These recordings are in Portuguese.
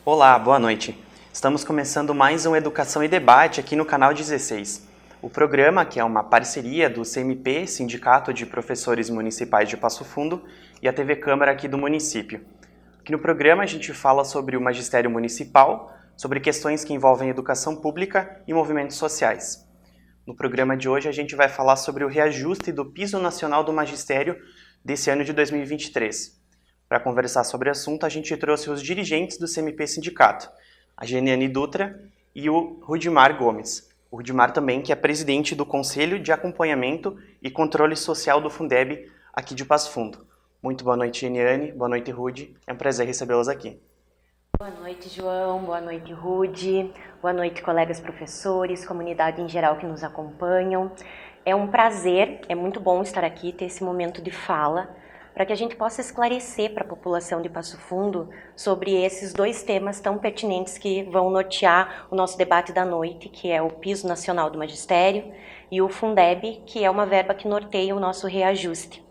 Olá, boa noite. Estamos começando mais um Educação e Debate aqui no canal 16. O programa, que é uma parceria do CMP, Sindicato de Professores Municipais de Passo Fundo, e a TV Câmara aqui do município. Aqui no programa a gente fala sobre o magistério municipal, sobre questões que envolvem educação pública e movimentos sociais. No programa de hoje a gente vai falar sobre o reajuste do piso nacional do magistério desse ano de 2023. Para conversar sobre o assunto, a gente trouxe os dirigentes do CMP Sindicato, a Geniane Dutra e o Rudimar Gomes. O Rudimar também, que é presidente do Conselho de Acompanhamento e Controle Social do Fundeb aqui de Passo Fundo. Muito boa noite, Geniane. Boa noite, Rudi. É um prazer recebê-los aqui. Boa noite, João. Boa noite, Rudi. Boa noite, colegas professores, comunidade em geral que nos acompanham. É um prazer, é muito bom estar aqui, ter esse momento de fala, para que a gente possa esclarecer para a população de Passo Fundo sobre esses dois temas tão pertinentes que vão nortear o nosso debate da noite, que é o Piso Nacional do Magistério e o Fundeb, que é uma verba que norteia o nosso reajuste.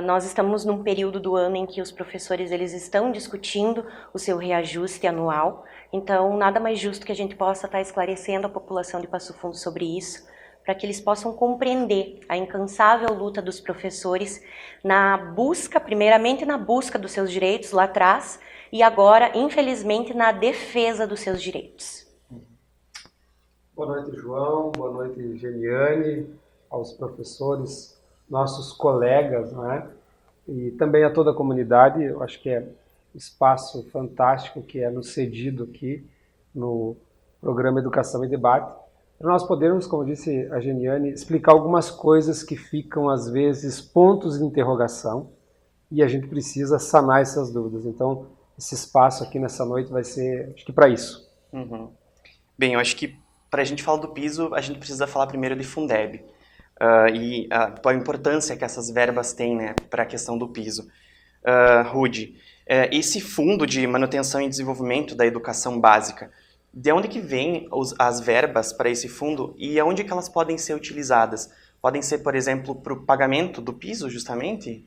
Nós estamos num período do ano em que os professores eles estão discutindo o seu reajuste anual, então nada mais justo que a gente possa estar esclarecendo a população de Passo Fundo sobre isso, para que eles possam compreender a incansável luta dos professores na busca, primeiramente na busca dos seus direitos lá atrás, e agora, infelizmente, na defesa dos seus direitos. Boa noite, João. Boa noite, Geniane, aos professores, nossos colegas, né? E também a toda a comunidade. Eu acho que é um espaço fantástico que é nos cedido aqui no programa Educação e Debate, para nós podermos, como disse a Geniane, explicar algumas coisas que ficam, às vezes, pontos de interrogação e a gente precisa sanar essas dúvidas. Então, esse espaço aqui nessa noite vai ser, acho que para isso. Uhum. Bem, eu acho que para a gente falar do piso, a gente precisa falar primeiro de Fundeb e a importância que essas verbas têm, né, para a questão do piso. Rudi, esse fundo de manutenção e desenvolvimento da educação básica, de onde que vêm as verbas para esse fundo e aonde que elas podem ser utilizadas? Podem ser, por exemplo, para o pagamento do piso, justamente?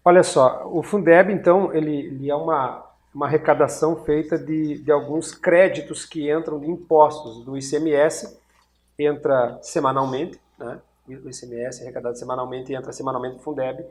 Olha só, o Fundeb, então, ele é uma arrecadação feita de alguns créditos que entram de impostos do ICMS, entra semanalmente, né? O ICMS é arrecadado semanalmente e entra semanalmente no Fundeb,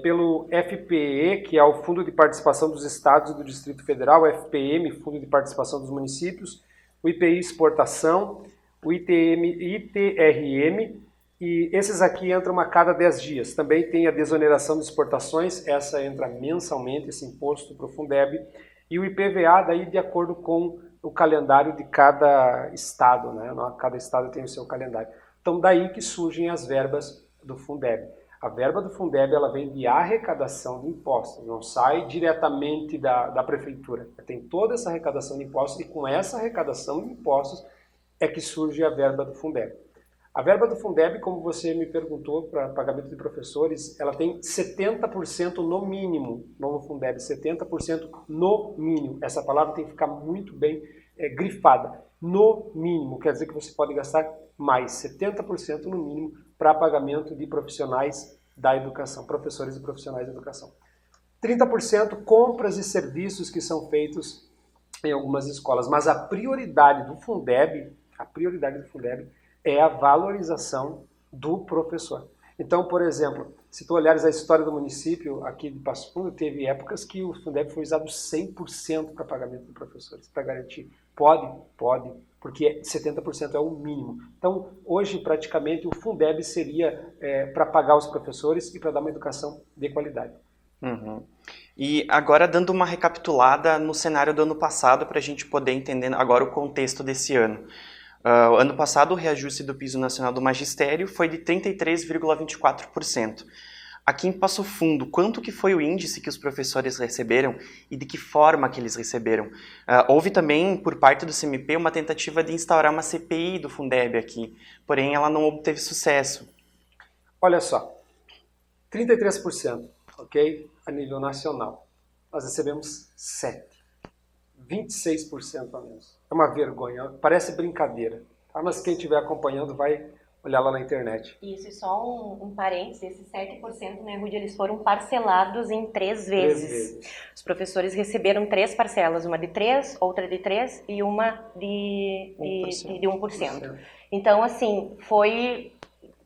pelo FPE, que é o Fundo de Participação dos Estados e do Distrito Federal, o FPM, Fundo de Participação dos Municípios, o IPI Exportação, o ITRM, e esses aqui entram a cada 10 dias. Também tem a desoneração de exportações, essa entra mensalmente, esse imposto para o Fundeb, e o IPVA, daí de acordo com o calendário de cada estado, né? Cada estado tem o seu calendário. Então daí que surgem as verbas do Fundeb. A verba do Fundeb ela vem de arrecadação de impostos, não sai diretamente da prefeitura. Tem toda essa arrecadação de impostos e com essa arrecadação de impostos é que surge a verba do Fundeb. A verba do Fundeb, como você me perguntou, para pagamento de professores, ela tem 70% no mínimo no Fundeb, 70% no mínimo. Essa palavra tem que ficar muito bem grifada. No mínimo, quer dizer que você pode gastar mais, 70% no mínimo, para pagamento de profissionais da educação, professores e profissionais da educação. 30% compras e serviços que são feitos em algumas escolas, mas a prioridade do Fundeb é a valorização do professor. Então, por exemplo, se tu olhares a história do município aqui de Passo Fundo, teve épocas que o Fundeb foi usado 100% para pagamento de professores, para garantir. Pode, porque 70% é o mínimo. Então, hoje, praticamente, o Fundeb seria para pagar os professores e para dar uma educação de qualidade. Uhum. E agora, dando uma recapitulada no cenário do ano passado, para a gente poder entender agora o contexto desse ano. Ano passado, o reajuste do piso nacional do magistério foi de 33,24%. Aqui em Passo Fundo, quanto que foi o índice que os professores receberam e de que forma que eles receberam? Houve também, por parte do CMP, uma tentativa de instaurar uma CPI do Fundeb aqui, porém ela não obteve sucesso. Olha só, 33%, ok? A nível nacional. Nós recebemos 7%. 26% a menos. É uma vergonha, parece brincadeira. Tá? Mas quem estiver acompanhando vai olhar lá na internet. Isso, e só um parênteses, esses 7%, né, Rudy, eles foram parcelados em 3 vezes. Os professores receberam 3 parcelas, uma de 3, outra de 3 e uma de 1%. Então, assim, foi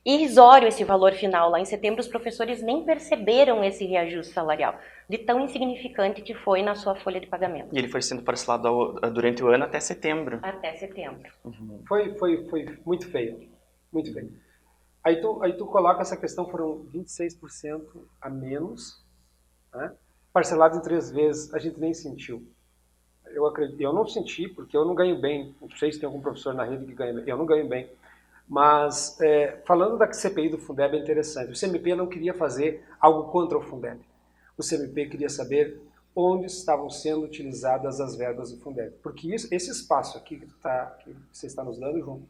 irrisório esse valor final. Lá em setembro, os professores nem perceberam esse reajuste salarial, de tão insignificante que foi na sua folha de pagamento. E ele foi sendo parcelado durante o ano até setembro. Até setembro. Uhum. Foi muito feio, muito feio. Aí tu coloca essa questão, foram 26% a menos, né? Parcelado em 3 vezes, a gente nem sentiu. Eu não senti, porque eu não ganho bem. Não sei se tem algum professor na rede que ganha bem. Eu não ganho bem. Mas, falando da CPI do Fundeb, é interessante. O CMP não queria fazer algo contra o Fundeb. O CMP queria saber onde estavam sendo utilizadas as verbas do Fundeb. Porque esse espaço aqui que você está nos dando, João,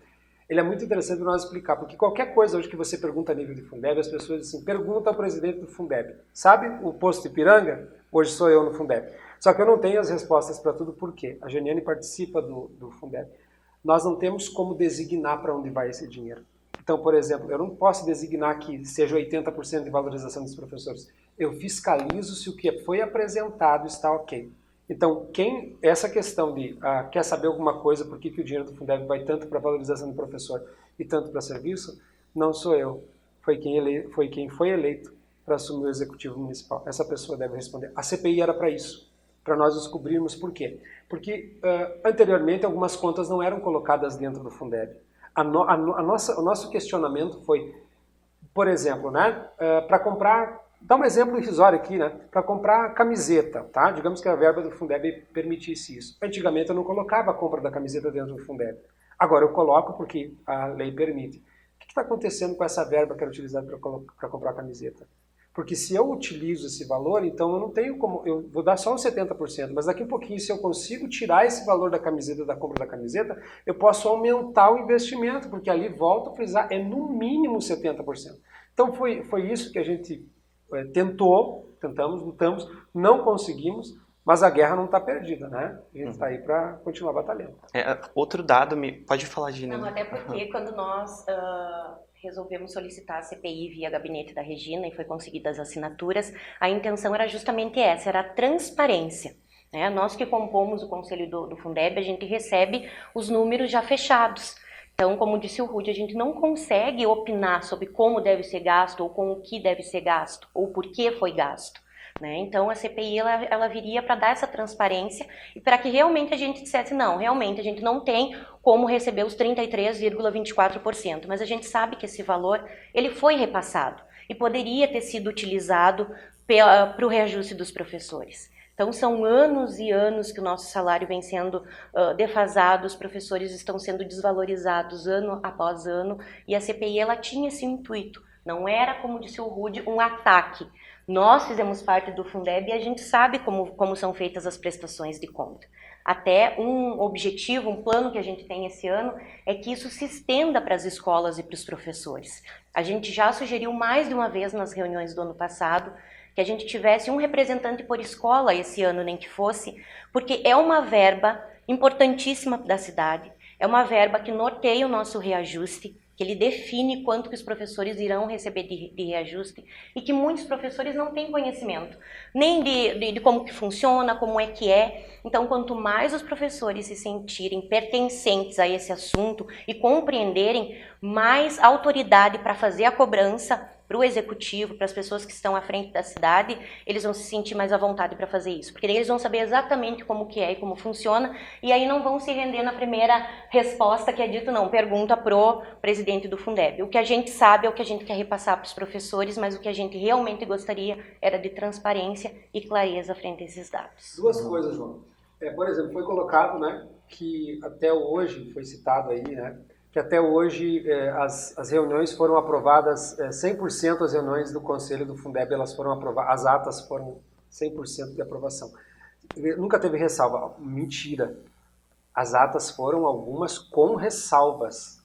ele é muito interessante para nós explicar. Porque qualquer coisa hoje que você pergunta a nível de Fundeb, as pessoas dizem assim, pergunta ao presidente do Fundeb. Sabe o posto de Ipiranga? Hoje sou eu no Fundeb. Só que eu não tenho as respostas para tudo. Por quê? A Janiane participa do Fundeb. Nós não temos como designar para onde vai esse dinheiro. Então, por exemplo, eu não posso designar que seja 80% de valorização dos professores. Eu fiscalizo se o que foi apresentado está ok. Então, essa questão de quer saber alguma coisa, por que o dinheiro do Fundeb vai tanto para a valorização do professor e tanto para serviço, não sou eu. Foi quem foi eleito para assumir o executivo municipal. Essa pessoa deve responder. A CPI era para isso, para nós descobrirmos por quê. Porque anteriormente algumas contas não eram colocadas dentro do Fundeb. O nosso questionamento foi, por exemplo, né, para comprar, dá um exemplo irrisório aqui, né, para comprar camiseta, tá? Digamos que a verba do Fundeb permitisse isso. Antigamente eu não colocava a compra da camiseta dentro do Fundeb. Agora eu coloco porque a lei permite. O que está acontecendo com essa verba que era utilizada para comprar a camiseta? Porque se eu utilizo esse valor, então eu não tenho como, eu vou dar só uns 70%, mas daqui a pouquinho, se eu consigo tirar esse valor da camiseta, da compra da camiseta, eu posso aumentar o investimento, porque ali, volto a frisar, é no mínimo 70%. Então foi isso que a gente tentamos, lutamos, não conseguimos, mas a guerra não está perdida, né? A gente está aí para continuar batalhando. Outro dado, pode falar, Gina. Não, até porque quando nós resolvemos solicitar a CPI via gabinete da Regina e foi conseguidas as assinaturas, a intenção era justamente essa, era a transparência. Né? Nós que compomos o conselho do Fundeb, a gente recebe os números já fechados. Então, como disse o Rudy, a gente não consegue opinar sobre como deve ser gasto, ou com o que deve ser gasto, ou por que foi gasto. Né? Então, a CPI ela viria para dar essa transparência e para que realmente a gente dissesse, não, realmente a gente não tem como receber os 33,24%, mas a gente sabe que esse valor ele foi repassado e poderia ter sido utilizado para o reajuste dos professores. Então, são anos e anos que o nosso salário vem sendo defasado, os professores estão sendo desvalorizados ano após ano, e a CPI ela tinha esse intuito, não era, como disse o Rudy, um ataque. Nós fizemos parte do Fundeb e a gente sabe como são feitas as prestações de conta. Até um objetivo, um plano que a gente tem esse ano é que isso se estenda para as escolas e para os professores. A gente já sugeriu mais de uma vez nas reuniões do ano passado que a gente tivesse um representante por escola esse ano, nem que fosse, porque é uma verba importantíssima da cidade, é uma verba que norteia o nosso reajuste, que ele define quanto que os professores irão receber de reajuste e que muitos professores não têm conhecimento, nem de como que funciona, como é que é. Então, quanto mais os professores se sentirem pertencentes a esse assunto e compreenderem, mais autoridade para fazer a cobrança para o executivo, para as pessoas que estão à frente da cidade, eles vão se sentir mais à vontade para fazer isso, porque eles vão saber exatamente como que é e como funciona, e aí não vão se render na primeira resposta que é dito, não, pergunta pro presidente do Fundeb. O que a gente sabe é o que a gente quer repassar para os professores, mas o que a gente realmente gostaria era de transparência e clareza frente a esses dados. Duas coisas, João. Por exemplo, foi colocado, né, que até hoje, foi citado aí, né, que até hoje as reuniões foram aprovadas, 100% as reuniões do Conselho do Fundeb, elas foram aprovadas, as atas foram 100% de aprovação. Nunca teve ressalva. Mentira. As atas foram algumas com ressalvas.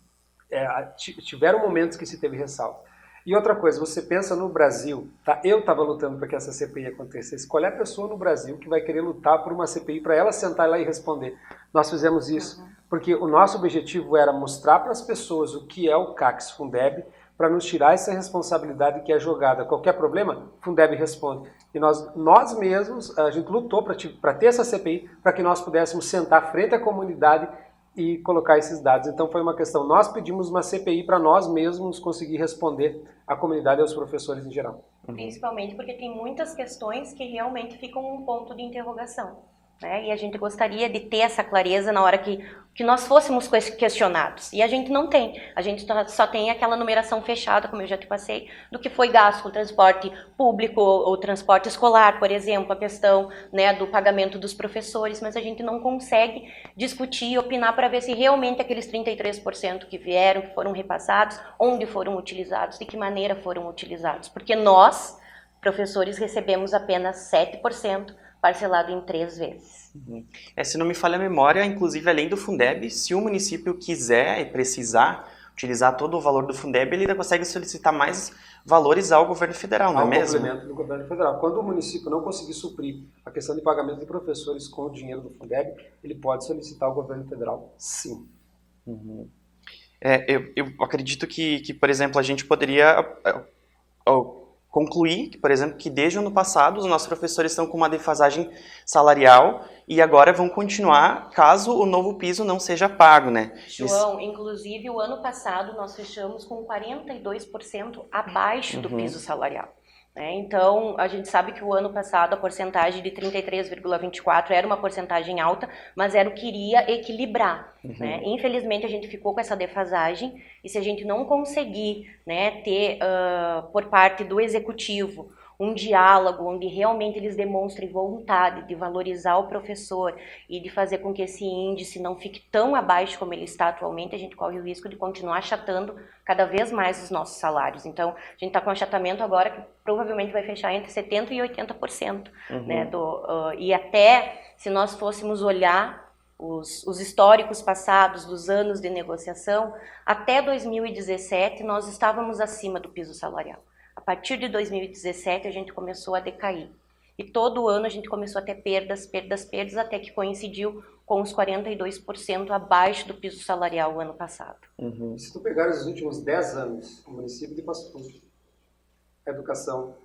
Tiveram momentos que se teve ressalva. E outra coisa, você pensa no Brasil, tá? Eu estava lutando para que essa CPI acontecesse. Qual é a pessoa no Brasil que vai querer lutar por uma CPI para ela sentar lá e responder? Nós fizemos isso porque o nosso objetivo era mostrar para as pessoas o que é o CACS Fundeb, para nos tirar essa responsabilidade que é jogada. Qualquer problema, Fundeb responde. E nós mesmos, a gente lutou para ter essa CPI, para que nós pudéssemos sentar frente à comunidade e colocar esses dados. Então foi uma questão, nós pedimos uma CPI para nós mesmos conseguir responder à comunidade e aos professores em geral. Principalmente porque tem muitas questões que realmente ficam um ponto de interrogação. Né? E a gente gostaria de ter essa clareza na hora que nós fôssemos questionados. E a gente não tem. A gente só tem aquela numeração fechada, como eu já te passei, do que foi gasto com o transporte público ou transporte escolar, por exemplo, a questão, né, do pagamento dos professores, mas a gente não consegue discutir e opinar para ver se realmente aqueles 33% que vieram, que foram repassados, onde foram utilizados, de que maneira foram utilizados. Porque nós, professores, recebemos apenas 7%, parcelado em 3 vezes. Se não me falha a memória, inclusive além do Fundeb, se o município quiser e precisar utilizar todo o valor do Fundeb, ele ainda consegue solicitar mais valores ao governo federal, não é mesmo? Ao complemento do governo federal. Quando o município não conseguir suprir a questão de pagamento de professores com o dinheiro do Fundeb, ele pode solicitar ao governo federal, sim. Eu acredito que, por exemplo, a gente poderia concluir, por exemplo, que desde o ano passado os nossos professores estão com uma defasagem salarial e agora vão continuar caso o novo piso não seja pago, né? João, inclusive o ano passado nós fechamos com 42% abaixo do piso salarial. Então, a gente sabe que o ano passado a porcentagem de 33,24 era uma porcentagem alta, mas era o que iria equilibrar. Né? Infelizmente, a gente ficou com essa defasagem e se a gente não conseguir, né, ter por parte do executivo um diálogo onde realmente eles demonstrem vontade de valorizar o professor e de fazer com que esse índice não fique tão abaixo como ele está atualmente, a gente corre o risco de continuar achatando cada vez mais os nossos salários. Então, a gente está com um achatamento agora que provavelmente vai fechar entre 70% e 80%. Né, e até se nós fôssemos olhar os históricos passados dos anos de negociação, até 2017 nós estávamos acima do piso salarial. A partir de 2017 a gente começou a decair. E todo ano a gente começou a ter perdas, até que coincidiu com os 42% abaixo do piso salarial o ano passado. Se tu pegares os últimos 10 anos, o município de Passo Fundo, a educação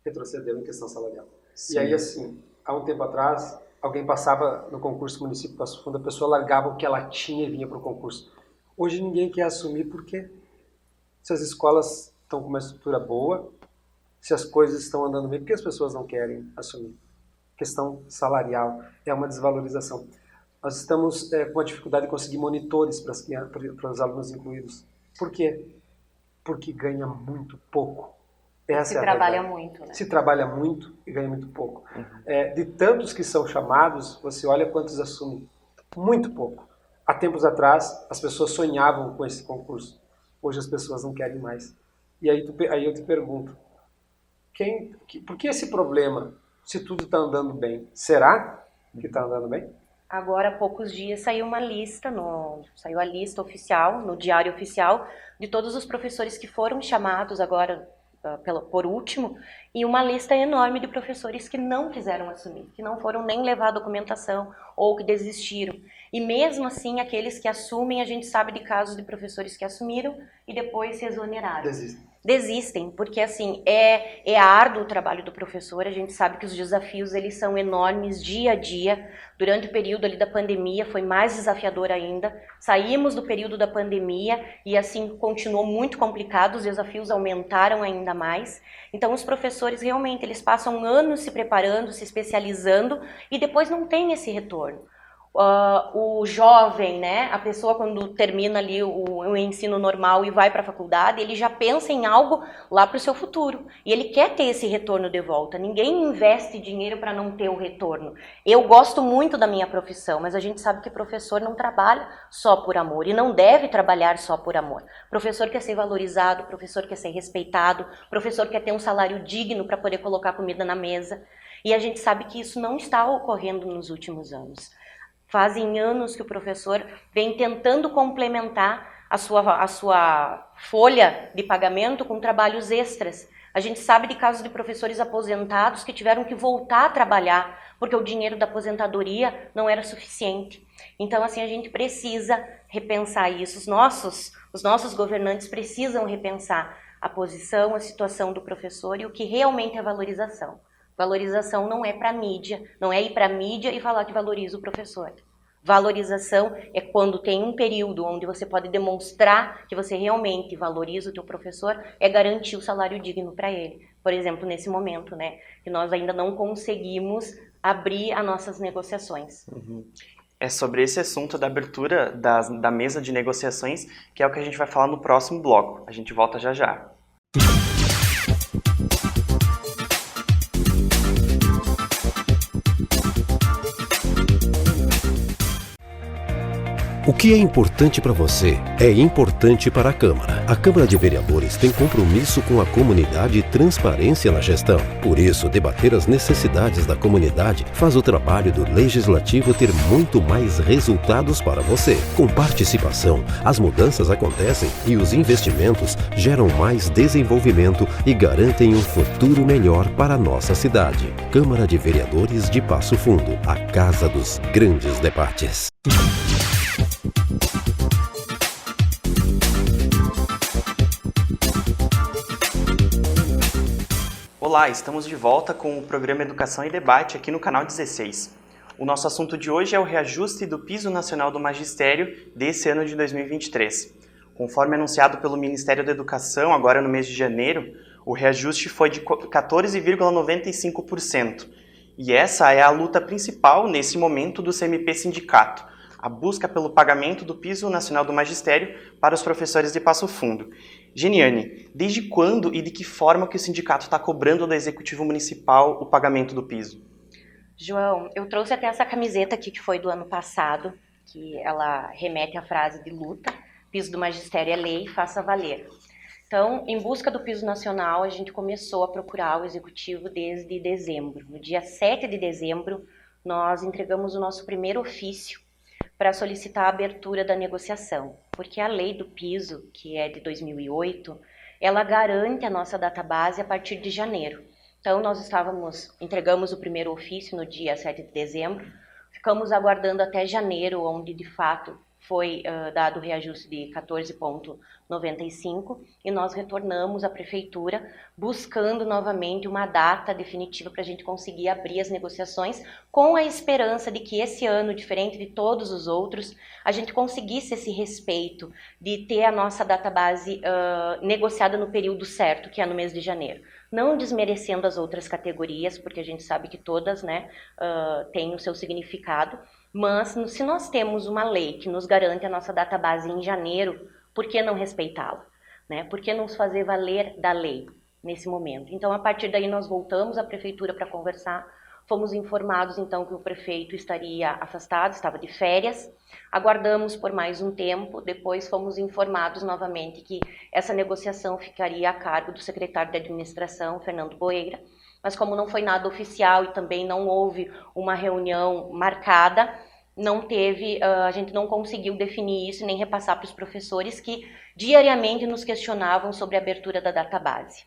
retrocedeu em questão salarial. Sim. E aí, assim, há um tempo atrás, alguém passava no concurso do município de Passo Fundo, a pessoa largava o que ela tinha e vinha para o concurso. Hoje ninguém quer assumir porque se as escolas estão com uma estrutura boa, se as coisas estão andando bem, porque as pessoas não querem assumir. Questão salarial é uma desvalorização. Nós estamos com uma dificuldade de conseguir monitores para os alunos incluídos. Por quê? Porque ganha muito pouco. Essa se trabalha muito, né? Se trabalha muito e ganha muito pouco. De tantos que são chamados, você olha quantos assumem. Muito pouco. Há tempos atrás, as pessoas sonhavam com esse concurso. Hoje as pessoas não querem mais. E aí eu te pergunto, por que esse problema, se tudo está andando bem? Será que está andando bem? Agora, há poucos dias, saiu uma lista, saiu a lista oficial, no Diário Oficial, de todos os professores que foram chamados agora, por último, e uma lista enorme de professores que não quiseram assumir, que não foram nem levar a documentação ou que desistiram. E mesmo assim, aqueles que assumem, a gente sabe de casos de professores que assumiram e depois se exoneraram. Desistem, porque assim, é árduo o trabalho do professor, a gente sabe que os desafios eles são enormes dia a dia. Durante o período ali da pandemia foi mais desafiador ainda, saímos do período da pandemia e assim continuou muito complicado, os desafios aumentaram ainda mais. Então os professores realmente eles passam anos se preparando, se especializando e depois não tem esse retorno. O jovem, né, a pessoa quando termina ali o ensino normal e vai para a faculdade, ele já pensa em algo lá para o seu futuro e ele quer ter esse retorno de volta. Ninguém investe dinheiro para não ter o retorno. Eu gosto muito da minha profissão, mas a gente sabe que professor não trabalha só por amor e não deve trabalhar só por amor. Professor quer ser valorizado, professor quer ser respeitado, professor quer ter um salário digno para poder colocar comida na mesa e a gente sabe que isso não está ocorrendo nos últimos anos. Fazem anos que o professor vem tentando complementar a sua folha de pagamento com trabalhos extras. A gente sabe de casos de professores aposentados que tiveram que voltar a trabalhar porque o dinheiro da aposentadoria não era suficiente. Então, assim, a gente precisa repensar isso. Os nossos governantes precisam repensar a posição, a situação do professor e o que realmente é valorização. Valorização não é para a mídia, não é ir para a mídia e falar que valoriza o professor. Valorização é quando tem um período onde você pode demonstrar que você realmente valoriza o teu professor, é garantir o salário digno para ele. Por exemplo, nesse momento, né, que nós ainda não conseguimos abrir as nossas negociações. É sobre esse assunto da abertura da mesa de negociações que é o que a gente vai falar no próximo bloco. A gente volta já já. O que é importante para você é importante para a Câmara. A Câmara de Vereadores tem compromisso com a comunidade e transparência na gestão. Por isso, debater as necessidades da comunidade faz o trabalho do Legislativo ter muito mais resultados para você. Com participação, as mudanças acontecem e os investimentos geram mais desenvolvimento e garantem um futuro melhor para a nossa cidade. Câmara de Vereadores de Passo Fundo, a casa dos grandes debates. Olá, estamos de volta com o programa Educação e Debate aqui no canal 16. O nosso assunto de hoje é o reajuste do Piso Nacional do Magistério desse ano de 2023. Conforme anunciado pelo Ministério da Educação, agora no mês de janeiro, o reajuste foi de 14,95%. E essa é a luta principal nesse momento do CMP Sindicato, a busca pelo pagamento do Piso Nacional do Magistério para os professores de Passo Fundo. Geniane, desde quando e de que forma que o sindicato está cobrando do Executivo Municipal o pagamento do piso? João, eu trouxe até essa camiseta aqui que foi do ano passado, que ela remete à frase de luta, piso do magistério é lei, faça valer. Então, em busca do piso nacional, a gente começou a procurar o Executivo desde dezembro. No dia 7 de dezembro, nós entregamos o nosso primeiro ofício para solicitar a abertura da negociação, porque a lei do piso, que é de 2008, ela garante a nossa database a partir de janeiro. Então, nós entregamos o primeiro ofício no dia 7 de dezembro, ficamos aguardando até janeiro, onde de fato foi dado o reajuste de 14,95 e nós retornamos à prefeitura buscando novamente uma data definitiva para a gente conseguir abrir as negociações com a esperança de que esse ano, diferente de todos os outros, a gente conseguisse esse respeito de ter a nossa database negociada no período certo, que é no mês de janeiro. Não desmerecendo as outras categorias, porque a gente sabe que todas, né, têm o seu significado, mas se nós temos uma lei que nos garante a nossa database em janeiro, por que não respeitá-la? Né? Por que não fazer valer da lei nesse momento? Então, a partir daí, nós voltamos à prefeitura para conversar. Fomos informados, então, que o prefeito estaria afastado, estava de férias. Aguardamos por mais um tempo, depois fomos informados novamente que essa negociação ficaria a cargo do secretário de administração, Fernando Boeira. Mas como não foi nada oficial e também não houve uma reunião marcada, a gente não conseguiu definir isso nem repassar para os professores que diariamente nos questionavam sobre a abertura da database.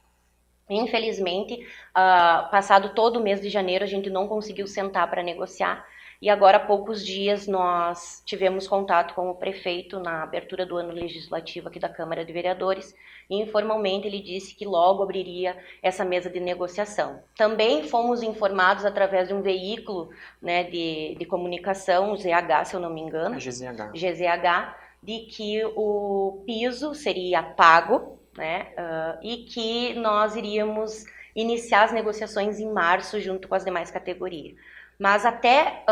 Infelizmente, passado todo o mês de janeiro, a gente não conseguiu sentar para negociar e agora há poucos dias nós tivemos contato com o prefeito na abertura do ano legislativo aqui da Câmara de Vereadores e informalmente ele disse que logo abriria essa mesa de negociação. Também fomos informados através de um veículo, né, de comunicação, o ZH, se eu não me engano, GZH, de que o piso seria pago, né, e que nós iríamos iniciar as negociações em março junto com as demais categorias. Mas até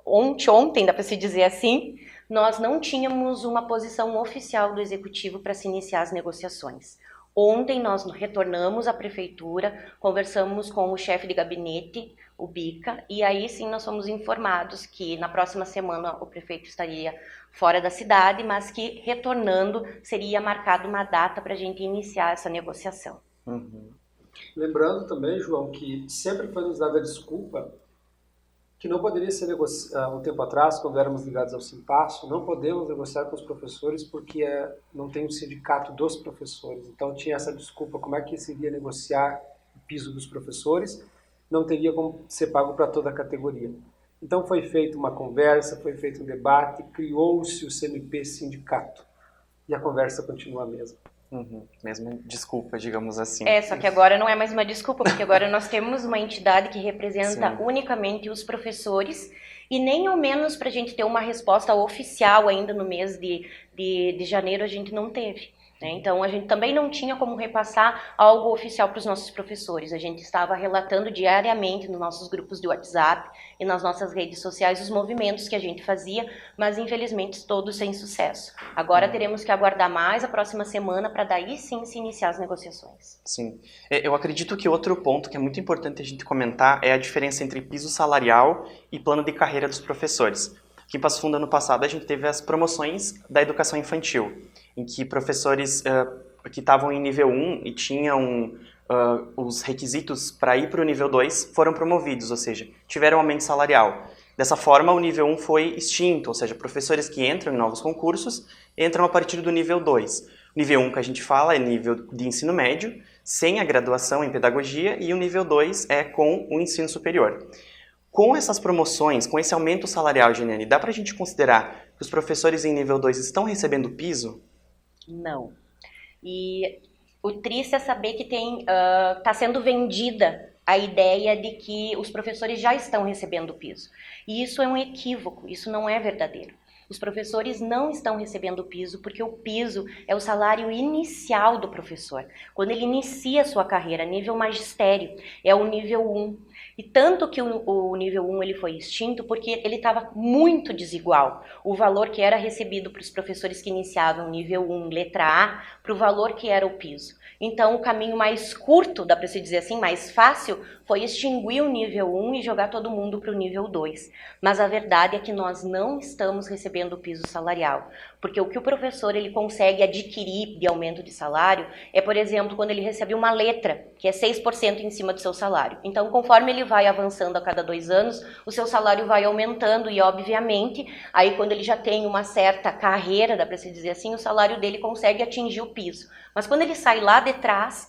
ontem, dá para se dizer assim, nós não tínhamos uma posição oficial do Executivo para se iniciar as negociações. Ontem nós retornamos à prefeitura, conversamos com o chefe de gabinete, o Bica, e aí sim nós fomos informados que na próxima semana o prefeito estaria fora da cidade, mas que retornando seria marcada uma data para a gente iniciar essa negociação. Lembrando também, João, que sempre foi nos dada desculpa Que não poderia ser negociado um tempo atrás, quando éramos ligados ao Simpasso, não podemos negociar com os professores porque não tem um sindicato dos professores. Então tinha essa desculpa, como é que se iria negociar o piso dos professores? Não teria como ser pago para toda a categoria. Então foi feita uma conversa, foi feito um debate, criou-se o CMP Sindicato. E a conversa continua a mesma. Mesma desculpa, digamos assim. Só que agora não é mais uma desculpa, porque agora nós temos uma entidade que representa unicamente os professores e nem ao menos para a gente ter uma resposta oficial ainda no mês de janeiro a gente não teve. Então, a gente também não tinha como repassar algo oficial para os nossos professores. A gente estava relatando diariamente nos nossos grupos de WhatsApp e nas nossas redes sociais os movimentos que a gente fazia, mas infelizmente todos sem sucesso. Agora teremos que aguardar mais a próxima semana para daí sim se iniciar as negociações. Sim. Eu acredito que outro ponto que é muito importante a gente comentar é a diferença entre piso salarial e plano de carreira dos professores. Aqui em Passo Fundo, ano passado, a gente teve as promoções da educação infantil, em que professores que estavam em nível 1 e tinham os requisitos para ir para o nível 2 foram promovidos, ou seja, tiveram aumento salarial. Dessa forma, o nível 1 foi extinto, ou seja, professores que entram em novos concursos entram a partir do nível 2. O nível 1 que a gente fala é nível de ensino médio, sem a graduação em pedagogia, e o nível 2 é com o ensino superior. Com essas promoções, com esse aumento salarial, Geniane, dá para a gente considerar que os professores em nível 2 estão recebendo piso? Não. E o triste é saber que tá sendo vendida a ideia de que os professores já estão recebendo piso. E isso é um equívoco, isso não é verdadeiro. Os professores não estão recebendo piso porque o piso é o salário inicial do professor. Quando ele inicia a sua carreira, nível magistério, é o nível 1. E tanto que o nível 1 ele foi extinto porque ele estava muito desigual. O valor que era recebido para os professores que iniciavam nível 1, letra A, para o valor que era o piso. Então, o caminho mais curto, dá para se dizer assim, mais fácil, foi extinguir o nível 1 e jogar todo mundo para o nível 2. Mas a verdade é que nós não estamos recebendo o piso salarial. Porque o que o professor ele consegue adquirir de aumento de salário é, por exemplo, quando ele recebe uma letra, que é 6% em cima do seu salário. Então, conforme ele vai avançando a cada 2 anos, o seu salário vai aumentando e, obviamente, aí quando ele já tem uma certa carreira, dá para se dizer assim, o salário dele consegue atingir o piso. Mas quando ele sai lá de trás,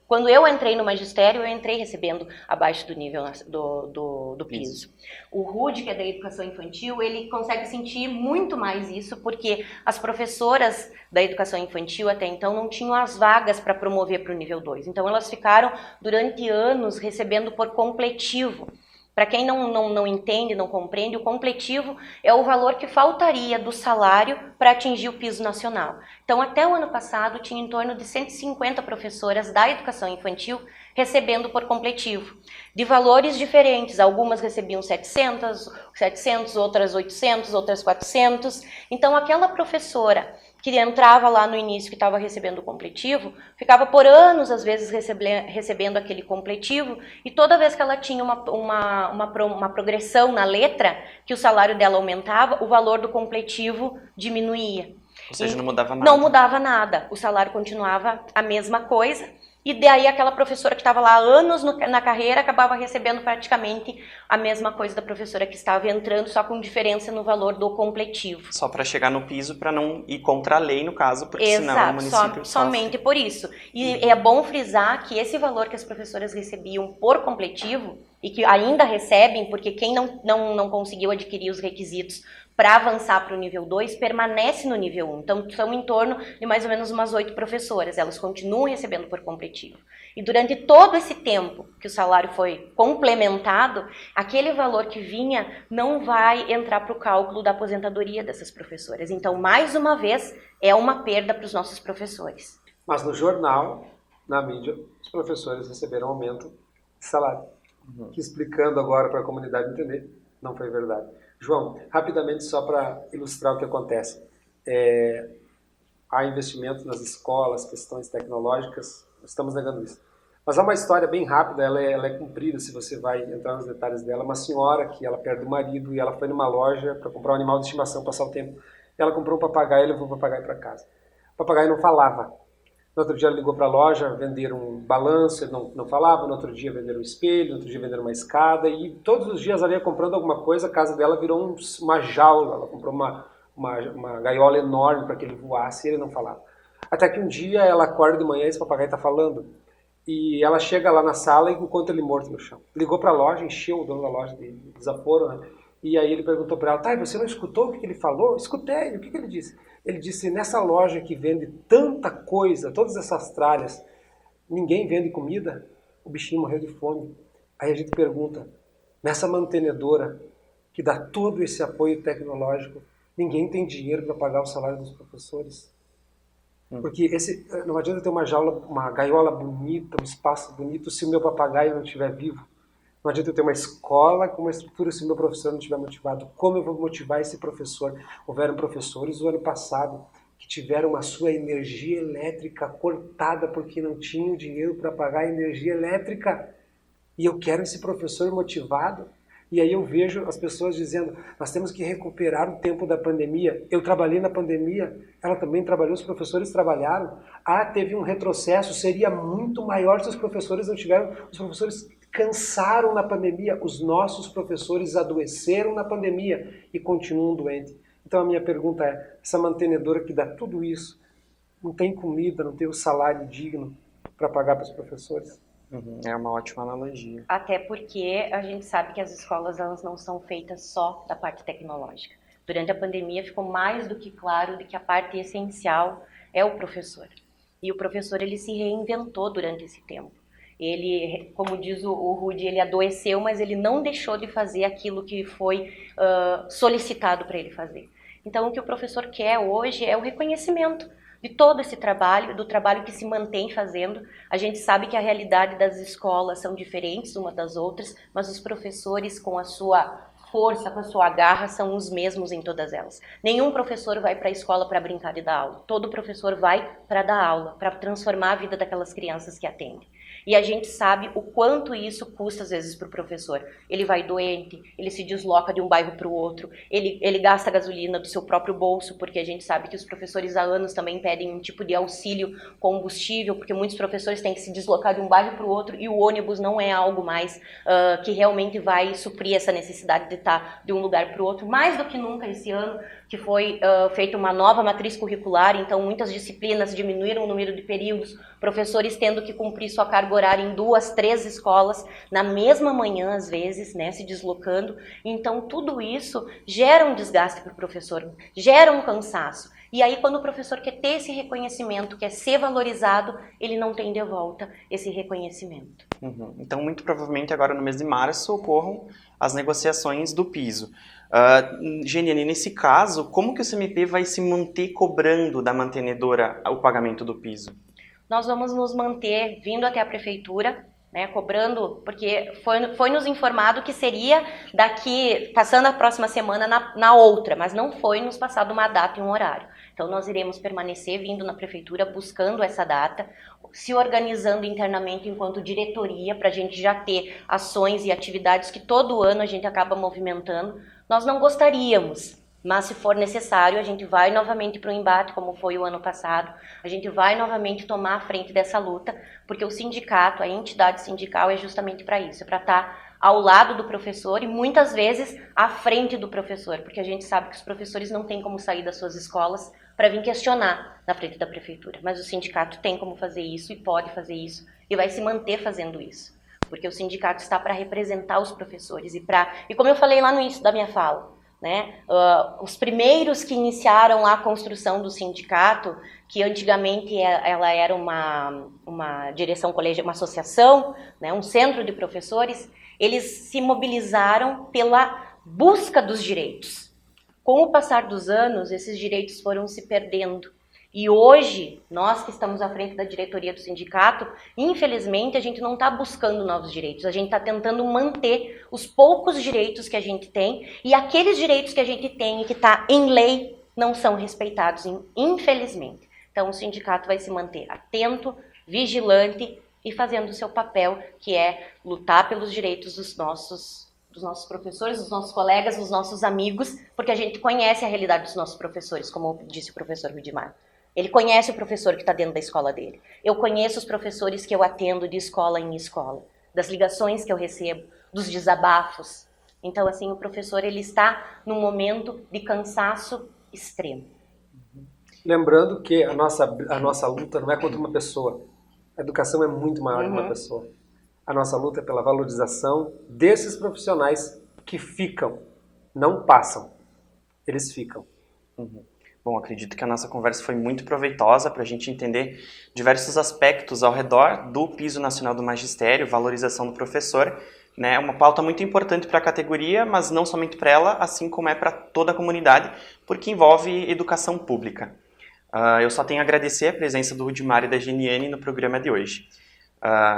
quando eu entrei no magistério, eu entrei recebendo abaixo do nível do piso. O RUD, que é da educação infantil, ele consegue sentir muito mais isso, porque as professoras da educação infantil até então não tinham as vagas para promover para o nível 2. Então elas ficaram durante anos recebendo por completivo. Para quem não entende, não compreende, o completivo é o valor que faltaria do salário para atingir o piso nacional. Então, até o ano passado, tinha em torno de 150 professoras da educação infantil recebendo por completivo, de valores diferentes. Algumas recebiam 700, outras 800, outras 400. Então, aquela professora que entrava lá no início, que estava recebendo o completivo, ficava por anos, às vezes, recebendo aquele completivo, e toda vez que ela tinha uma progressão na letra, que o salário dela aumentava, o valor do completivo diminuía. Ou seja, não mudava nada. Não mudava nada, o salário continuava a mesma coisa, e daí aquela professora que estava lá há anos na carreira acabava recebendo praticamente a mesma coisa da professora que estava entrando, só com diferença no valor do completivo. Só para chegar no piso, para não ir contra a lei, no caso, porque senão o município somente por isso. E é bom frisar que esse valor que as professoras recebiam por completivo, e que ainda recebem, porque quem não conseguiu adquirir os requisitos para avançar para o nível 2, permanece no nível 1. Então, são em torno de mais ou menos umas 8 professoras. Elas continuam recebendo por completivo. E durante todo esse tempo que o salário foi complementado, aquele valor que vinha não vai entrar para o cálculo da aposentadoria dessas professoras. Então, mais uma vez, é uma perda para os nossos professores. Mas no jornal, na mídia, os professores receberam aumento de salário. Que, explicando agora para a comunidade entender, não foi verdade. João, rapidamente só para ilustrar o que acontece. Há investimento nas escolas, questões tecnológicas, estamos negando isso. Mas há uma história bem rápida, ela é comprida, se você vai entrar nos detalhes dela. Uma senhora que ela perde o marido e ela foi numa loja para comprar um animal de estimação, passar o tempo. Ela comprou um papagaio e levou o papagaio para casa. O papagaio não falava. No outro dia ela ligou para a loja, venderam um balanço, ele não falava, no outro dia venderam um espelho, no outro dia venderam uma escada, e todos os dias ela ia comprando alguma coisa, a casa dela virou uma jaula, ela comprou uma gaiola enorme para que ele voasse e ele não falava. Até que um dia ela acorda de manhã e esse papagaio está falando, e ela chega lá na sala e encontra ele morto no chão. Ligou para a loja, encheu o dono da loja de desaforo, né? E aí ele perguntou para ela, tá, e você não escutou o que ele falou? Escutei, o que ele disse? Ele disse, nessa loja que vende tanta coisa, todas essas tralhas, ninguém vende comida? O bichinho morreu de fome. Aí a gente pergunta, nessa mantenedora que dá todo esse apoio tecnológico, ninguém tem dinheiro para pagar o salário dos professores? Porque não adianta ter uma jaula, uma gaiola bonita, um espaço bonito, se o meu papagaio não estiver vivo. Não adianta eu ter uma escola com uma estrutura se o meu professor não estiver motivado. Como eu vou motivar esse professor? Houveram professores o ano passado que tiveram a sua energia elétrica cortada porque não tinham dinheiro para pagar a energia elétrica. E eu quero esse professor motivado. E aí eu vejo as pessoas dizendo, nós temos que recuperar o tempo da pandemia. Eu trabalhei na pandemia, ela também trabalhou, os professores trabalharam. Teve um retrocesso, seria muito maior se os professores não tiveram. Os professores cansaram na pandemia, os nossos professores adoeceram na pandemia e continuam doentes. Então a minha pergunta é, essa mantenedora que dá tudo isso, não tem comida, não tem o salário digno para pagar para os professores? É uma ótima analogia. Até porque a gente sabe que as escolas elas não são feitas só da parte tecnológica. Durante a pandemia ficou mais do que claro de que a parte essencial é o professor. E o professor ele se reinventou durante esse tempo. Ele, como diz o Rudy, ele adoeceu, mas ele não deixou de fazer aquilo que foi solicitado para ele fazer. Então, o que o professor quer hoje é o reconhecimento de todo esse trabalho, do trabalho que se mantém fazendo. A gente sabe que a realidade das escolas são diferentes uma das outras, mas os professores, com a sua força, com a sua garra, são os mesmos em todas elas. Nenhum professor vai para a escola para brincar e dar aula. Todo professor vai para dar aula, para transformar a vida daquelas crianças que atende. E a gente sabe o quanto isso custa às vezes para o professor. Ele vai doente, ele se desloca de um bairro para o outro, ele gasta gasolina do seu próprio bolso, porque a gente sabe que os professores há anos também pedem um tipo de auxílio combustível, porque muitos professores têm que se deslocar de um bairro para o outro e o ônibus não é algo mais que realmente vai suprir essa necessidade de estar de um lugar para o outro. Mais do que nunca esse ano, que foi feita uma nova matriz curricular, então muitas disciplinas diminuíram o número de períodos, professores tendo que cumprir sua carga horária em 2, 3 escolas, na mesma manhã às vezes, né, se deslocando. Então tudo isso gera um desgaste para o professor, gera um cansaço. E aí quando o professor quer ter esse reconhecimento, quer ser valorizado, ele não tem de volta esse reconhecimento. Então muito provavelmente agora no mês de março ocorram as negociações do piso. Geniane, nesse caso, como que o CMP vai se manter cobrando da mantenedora o pagamento do piso? Nós vamos nos manter vindo até a prefeitura, né, cobrando, porque foi nos informado que seria daqui, passando a próxima semana na outra, mas não foi nos passado uma data e um horário. Então nós iremos permanecer vindo na prefeitura, buscando essa data, se organizando internamente enquanto diretoria, para a gente já ter ações e atividades que todo ano a gente acaba movimentando. Nós não gostaríamos, mas se for necessário, a gente vai novamente para o embate, como foi o ano passado. A gente vai novamente tomar a frente dessa luta, porque o sindicato, a entidade sindical é justamente para isso, é para estar ao lado do professor e muitas vezes à frente do professor, porque a gente sabe que os professores não têm como sair das suas escolas para vir questionar na frente da prefeitura. Mas o sindicato tem como fazer isso e pode fazer isso e vai se manter fazendo isso, porque o sindicato está para representar os professores e como eu falei lá no início da minha fala, né? Os primeiros que iniciaram a construção do sindicato, que antigamente ela era uma direção colegial, uma associação, né? Um centro de professores, eles se mobilizaram pela busca dos direitos. Com o passar dos anos, esses direitos foram se perdendo. E hoje, nós que estamos à frente da diretoria do sindicato, infelizmente a gente não está buscando novos direitos, a gente está tentando manter os poucos direitos que a gente tem, e aqueles direitos que a gente tem e que está em lei não são respeitados, infelizmente. Então o sindicato vai se manter atento, vigilante e fazendo o seu papel, que é lutar pelos direitos dos nossos professores, dos nossos colegas, dos nossos amigos, porque a gente conhece a realidade dos nossos professores, como disse o professor Rudimar. Ele conhece o professor que está dentro da escola dele. Eu conheço os professores que eu atendo de escola em escola, das ligações que eu recebo, dos desabafos. Então, assim, o professor ele está num momento de cansaço extremo. Lembrando que a nossa luta não é contra uma pessoa. A educação é muito maior que uma pessoa. A nossa luta é pela valorização desses profissionais que ficam, não passam. Eles ficam. Bom, acredito que a nossa conversa foi muito proveitosa para a gente entender diversos aspectos ao redor do Piso Nacional do Magistério, valorização do professor, né? Uma pauta muito importante para a categoria, mas não somente para ela, assim como é para toda a comunidade, porque envolve educação pública. Eu só tenho a agradecer a presença do Rudimar e da Geniane no programa de hoje.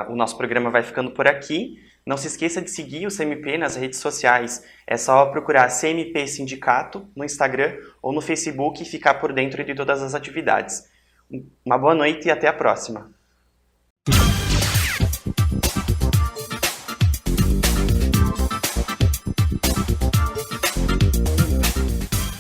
O nosso programa vai ficando por aqui. Não se esqueça de seguir o CMP nas redes sociais. É só procurar CMP Sindicato no Instagram ou no Facebook e ficar por dentro de todas as atividades. Uma boa noite e até a próxima.